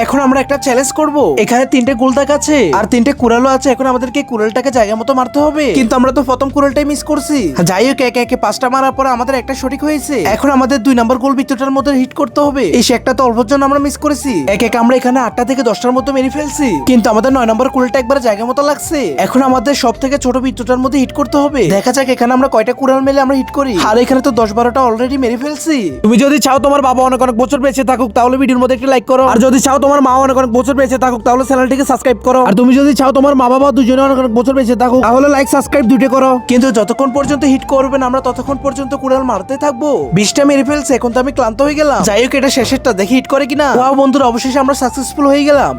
এখন আমরা একটা চ্যালেঞ্জ করব। এখানে 3টে গোলদাগ আছে আর 3টে কুড়ালও আছে। এখন আমাদেরকে কুড়ালটাকে জায়গা মতো মারতে হবে, কিন্তু আমরা তো প্রথম কুড়ালটাই মিস করছি। যাই হোক, একে একে 5টা মারার পর আমাদের একটা সঠিক হয়েছে। এখন আমাদের 2 নম্বর গোল বৃত্তটার মধ্যে হিট করতে হবে। এই শেকটা তো অল্পর জন্য আমরা মিস করেছি। একে একে আমরা এখানে 8টা থেকে 10টার মতো মেরে ফেলছি, কিন্তু আমাদের 9 নম্বর কুড়ালটা একবার জায়গা মতো লাগছে। এখন আমাদের সব থেকে ছোট বৃত্তটার মধ্যে হিট করতে হবে। দেখা যাক এখানে আমরা কয়টা কুড়াল মেলে আমরা হিট করি। আর এখানে তো 10-12টা অলরেডি মেরে ফেলছি। তুমি যদি চাও তোমার বাবা অনেক অনেক বছর বেঁচে থাকুক তাহলে ভিডিওর মধ্যে একটা লাইক করো, আর যদি চাও তোমার মা অনেক অনেক বছর বেঁচে থাকুক তাহলে চ্যানেলটিকে সাবস্ক্রাইব করো, আর তুমি যদি চাও তোমার মা বাবা দুজনে অনেক অনেক বছর বেঁচে থাকুক তাহলে লাইক সাবস্ক্রাইব দুইটা করো। কিন্তু যতক্ষণ পর্যন্ত হিট করবেন আমরা ততক্ষণ পর্যন্ত কুড়াল মারতে থাকবো। 20টা মেরে ফেলছে, এখন তো আমি ক্লান্ত হয়ে গেলাম। যাই হোক, এটা শেষেরটা দেখি হিট করে কিনা। ওয়াও বন্ধুরা, অবশেষে আমরা সাকসেসফুল হয়ে গেলাম।